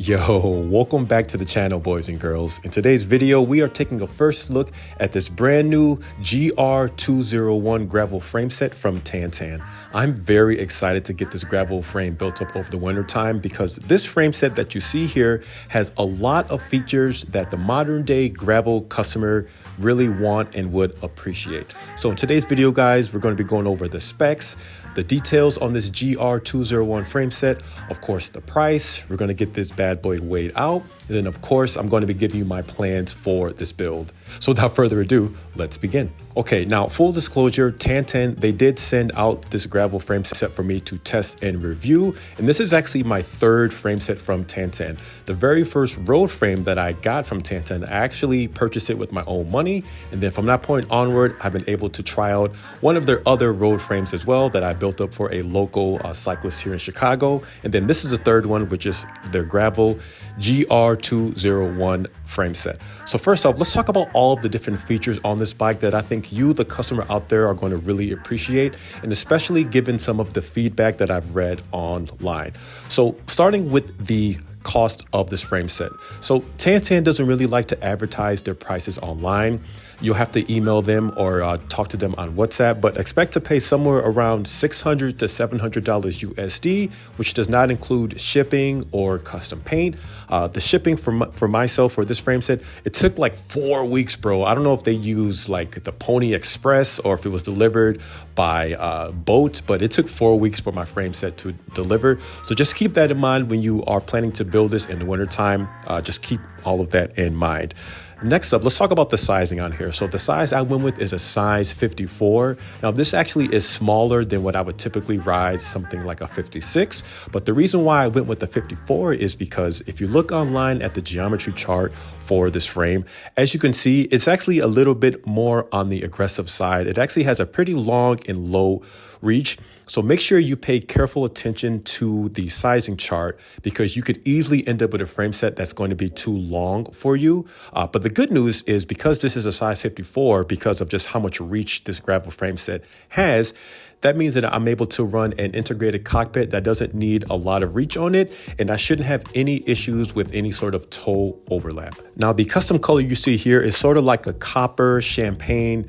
Yo, welcome back to the channel, boys and girls. In today's video, we are taking a first look at this brand new GR201 gravel frame set from TanTan. I'm very excited to get this gravel frame built up over the winter time because this frame set that you see here has a lot of features that the modern day gravel customer really want and would appreciate. So in today's video, guys, we're going to be going over the specs, the details on this GR201 frame set, of course, the price. We're going to get this bad boy weighed out. And then, of course, I'm going to be giving you my plans for this build. So without further ado, let's begin. Okay, now full disclosure, TanTan, they did send out this gravel frame set for me to test and review. And this is actually my third frame set from TanTan. The very first road frame that I got from TanTan, I actually purchased it with my own money. And then from that point onward, I've been able to try out one of their other road frames as well that I built up for a local cyclist here in Chicago. And then this is the third one, which is their gravel GR201 frame set. So first off, let's talk about all of the different features on this bike that I think you, the customer out there, are going to really appreciate, and especially given some of the feedback that I've read online. So starting with the cost of this frame set. So TanTan doesn't really like to advertise their prices online. You'll have to email them or talk to them on WhatsApp, but expect to pay somewhere around $600 to $700 USD, which does not include shipping or custom paint. The shipping for myself for this frame set, it took like 4 weeks, bro. I don't know if they use like the Pony Express or if it was delivered by boat, but it took 4 weeks for my frame set to deliver. So just keep that in mind when you are planning to build this in the wintertime. Just keep all of that in mind. Next up, let's talk about the sizing on here. So the size I went with is a size 54. Now this actually is smaller than what I would typically ride, something like a 56. But the reason why I went with the 54 is because if you look online at the geometry chart for this frame, as you can see, it's actually a little bit more on the aggressive side. It actually has a pretty long and low reach. So make sure you pay careful attention to the sizing chart because you could easily end up with a frame set that's going to be too long for you. But the good news is because this is a size 54, because of just how much reach this gravel frame set has, that means that I'm able to run an integrated cockpit that doesn't need a lot of reach on it, and I shouldn't have any issues with any sort of toe overlap. Now, the custom color you see here is sort of like a copper, champagne,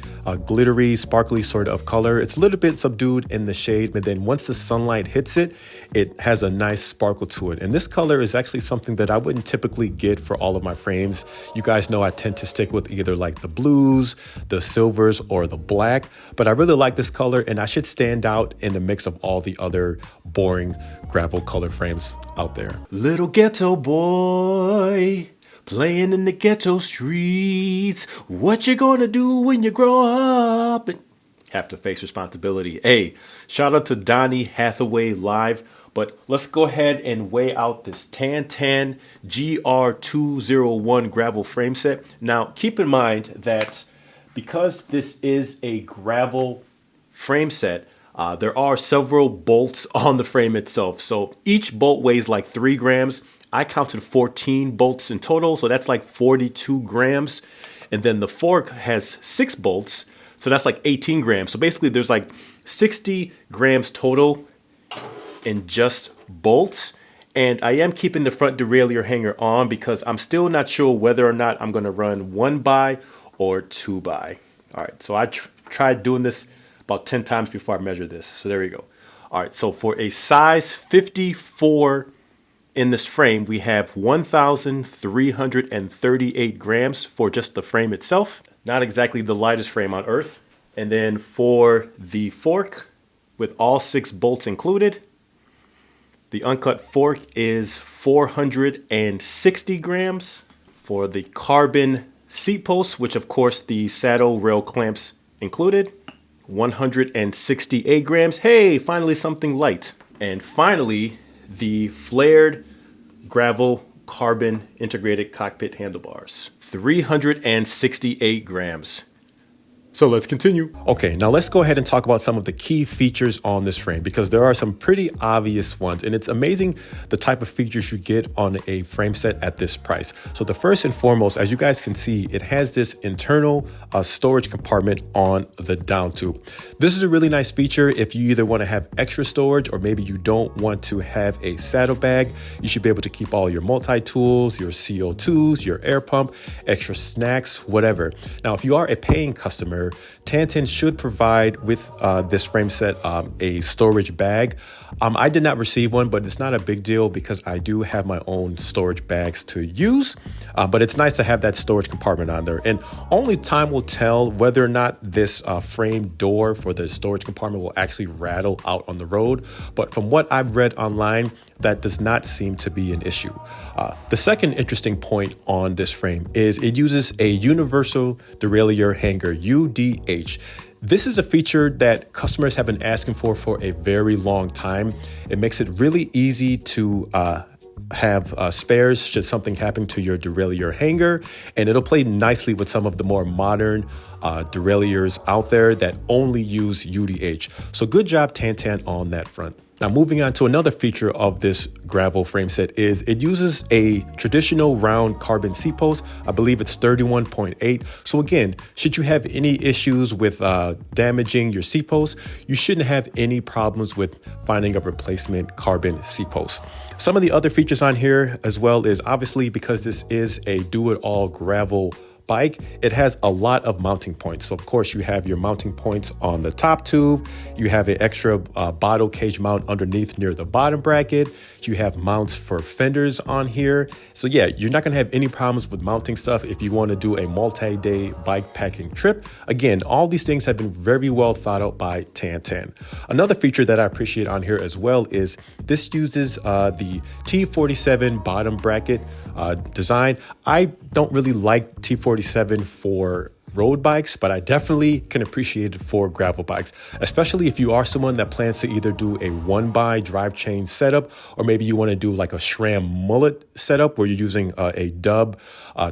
glittery, sparkly sort of color. It's a little bit subdued in the shade, but then once the sunlight hits it, it has a nice sparkle to it. And this color is actually something that I wouldn't typically get for all of my frames. You guys know I tend to stick with either like the blues, the silvers, or the black, but I really like this color, and I should stand out in the mix of all the other boring gravel color frames out there. Little ghetto boy playing in the ghetto streets. What you gonna do when you grow up? And have to face responsibility. Hey, shout out to Donnie Hathaway Live. But let's go ahead and weigh out this TanTan GR201 gravel frame set. Now, keep in mind that because this is a gravel frame set, there are several bolts on the frame itself. So each bolt weighs like 3 grams. I counted 14 bolts in total, so that's like 42 grams. And then the fork has 6 bolts, so that's like 18 grams. So basically there's like 60 grams total in just bolts. And I am keeping the front derailleur hanger on because I'm still not sure whether or not I'm gonna run 1x or 2x. All right, so I tried doing this about 10 times before I measure this. So there we go. All right, so for a size 54 in this frame, we have 1,338 grams for just the frame itself. Not exactly the lightest frame on earth. And then for the fork, with all 6 bolts included, the uncut fork is 460 grams. For the carbon seat posts, which of course the saddle rail clamps included, 168 grams. Hey, finally something light. And finally, the flared gravel carbon integrated cockpit handlebars, 368 grams. So let's continue. Okay, now let's go ahead and talk about some of the key features on this frame because there are some pretty obvious ones, and it's amazing the type of features you get on a frame set at this price. So the first and foremost, as you guys can see, it has this internal storage compartment on the down tube. This is a really nice feature if you either want to have extra storage or maybe you don't want to have a saddlebag. You should be able to keep all your multi-tools, your CO2s, your air pump, extra snacks, whatever. Now, if you are a paying customer, TanTan should provide with this frame set a storage bag. I did not receive one, but it's not a big deal because I do have my own storage bags to use. But it's nice to have that storage compartment on there. And only time will tell whether or not this frame door for the storage compartment will actually rattle out on the road. But from what I've read online, that does not seem to be an issue. The second interesting point on this frame is it uses a universal derailleur hanger, UDH. This is a feature that customers have been asking for a very long time. It makes it really easy to have spares should something happen to your derailleur hanger, and it'll play nicely with some of the more modern derailleurs out there that only use UDH. So good job, TanTan, on that front. Now, moving on to another feature of this gravel frame set is it uses a traditional round carbon seat post. I believe it's 31.8. So again, should you have any issues with damaging your seat post, you shouldn't have any problems with finding a replacement carbon seat post. Some of the other features on here as well is obviously because this is a do-it-all gravel bike, it has a lot of mounting points. So of course you have your mounting points on the top tube, you have an extra bottle cage mount underneath near the bottom bracket, you have mounts for fenders on here. So yeah, you're not gonna have any problems with mounting stuff if you wanna do a multi-day bike packing trip. Again, all these things have been very well thought out by TanTan. Another feature that I appreciate on here as well is this uses the T47 bottom bracket design. I don't really like T47 for road bikes, but I definitely can appreciate it for gravel bikes, especially if you are someone that plans to either do a one-by drive chain setup, or maybe you want to do like a SRAM mullet setup where you're using a dub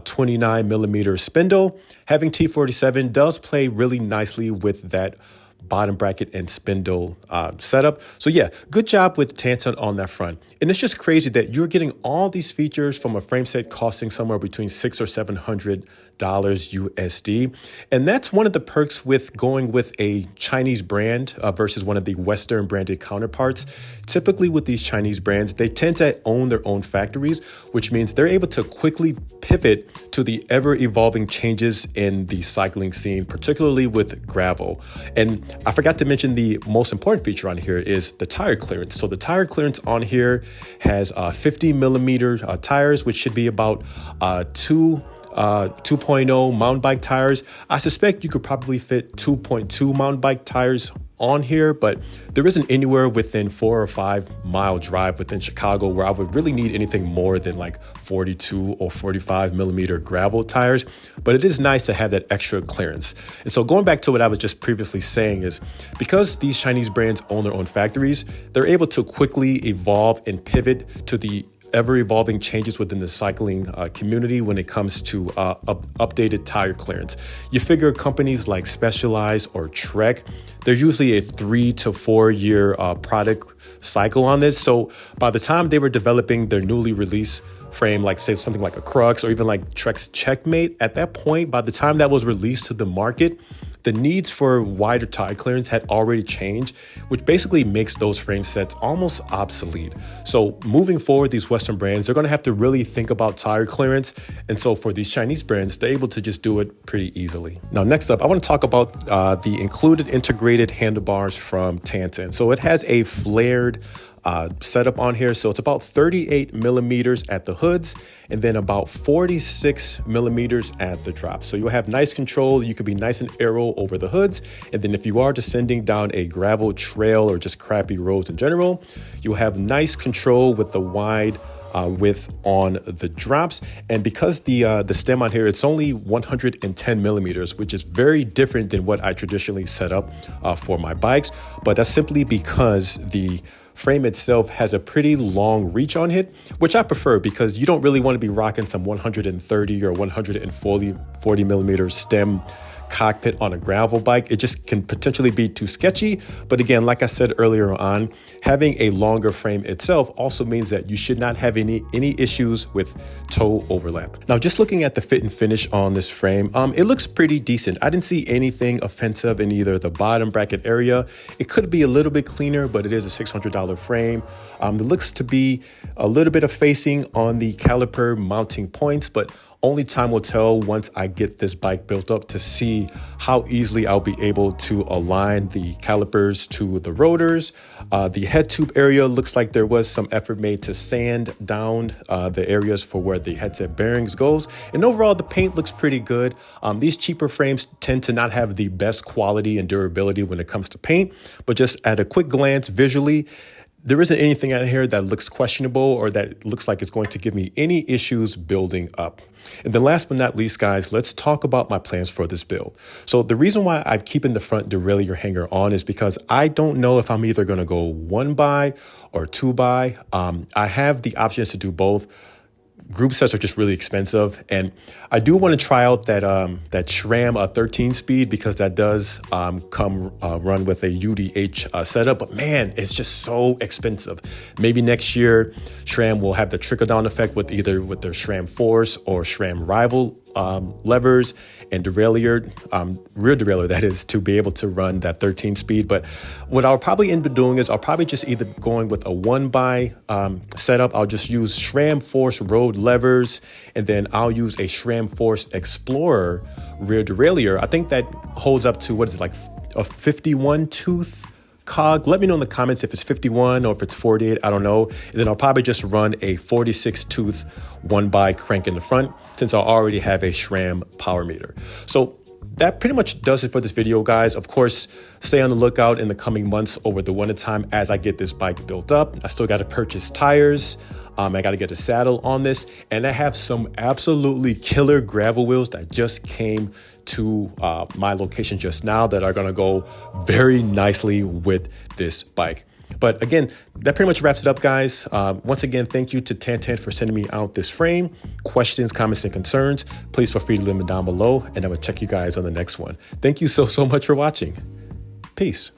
29 millimeter spindle. Having T47 does play really nicely with that bottom bracket and spindle setup. So yeah, good job with TanTan on that front. And it's just crazy that you're getting all these features from a frame set costing somewhere between $600 or $700 USD. And that's one of the perks with going with a Chinese brand versus one of the Western branded counterparts. Typically with these Chinese brands, they tend to own their own factories, which means they're able to quickly pivot to the ever-evolving changes in the cycling scene, particularly with gravel. And I forgot to mention the most important feature on here is the tire clearance. So the tire clearance on here has 50 millimeter tires, which should be about 2.0 mountain bike tires. I suspect you could probably fit 2.2 mountain bike tires on here, but there isn't anywhere within 4 or 5 mile drive within Chicago where I would really need anything more than like 42 or 45 millimeter gravel tires. But it is nice to have that extra clearance. And so going back to what I was just previously saying is because these Chinese brands own their own factories, they're able to quickly evolve and pivot to the ever-evolving changes within the cycling community when it comes to updated tire clearance. You figure companies like Specialized or Trek, they're usually a 3 to 4 year product cycle on this. So by the time they were developing their newly released frame, like say something like a Crux or even like Trek's Checkmate, at that point, by the time that was released to the market, the needs for wider tire clearance had already changed, which basically makes those frame sets almost obsolete. So moving forward, these Western brands, they're going to have to really think about tire clearance. And so for these Chinese brands, they're able to just do it pretty easily. Now, next up, I want to talk about the included integrated handlebars from TanTan. So it has a flared setup on here. So it's about 38 millimeters at the hoods and then about 46 millimeters at the drop. So you'll have nice control. You can be nice and aero over the hoods. And then if you are descending down a gravel trail or just crappy roads in general, you'll have nice control with the wide width on the drops. And because the stem on here, it's only 110 millimeters, which is very different than what I traditionally set up for my bikes. But that's simply because the frame itself has a pretty long reach on it, which I prefer because you don't really want to be rocking some 130 or 140 millimeter stem cockpit on a gravel bike. It just can potentially be too sketchy. But again, like I said earlier on, having a longer frame itself also means that you should not have any issues with toe overlap. Now, just looking at the fit and finish on this frame, it looks pretty decent. I didn't see anything offensive in either the bottom bracket area. It could be a little bit cleaner, but it is a $600 frame. There looks to be a little bit of facing on the caliper mounting points, but only time will tell once I get this bike built up to see how easily I'll be able to align the calipers to the rotors. The head tube area looks like there was some effort made to sand down the areas for where the headset bearings goes. And overall, the paint looks pretty good. These cheaper frames tend to not have the best quality and durability when it comes to paint, but just at a quick glance visually, there isn't anything out here that looks questionable or that looks like it's going to give me any issues building up. And then last but not least, guys, let's talk about my plans for this build. So the reason why I'm keeping the front derailleur hanger on is because I don't know if I'm either going to go 1x or 2x. I have the options to do both. Group sets are just really expensive, and I do want to try out that SRAM 13 speed because that does come run with a UDH setup. But man, it's just so expensive. Maybe next year SRAM will have the trickle down effect with either with their SRAM Force or SRAM Rival levers and derailleur, rear derailleur that is, to be able to run that 13 speed. But what I'll probably end up doing is I'll probably just either going with a 1x setup. I'll just use SRAM Force road levers, and then I'll use a SRAM Force Explorer rear derailleur. I think that holds up to, what is it, like a 51 tooth cog. Let me know in the comments if it's 51 or if it's 48, I don't know. And then I'll probably just run a 46 tooth 1x crank in the front since I already have a SRAM power meter. So that pretty much does it for this video, guys. Of course, stay on the lookout in the coming months over the winter time as I get this bike built up. I still got to purchase tires. I got to get a saddle on this, and I have some absolutely killer gravel wheels that just came to my location just now that are going to go very nicely with this bike. But again, that pretty much wraps it up, guys. Once again, thank you to TanTan for sending me out this frame. Questions, comments, and concerns, please feel free to leave them down below, and I will check you guys on the next one. Thank you so much for watching. Peace.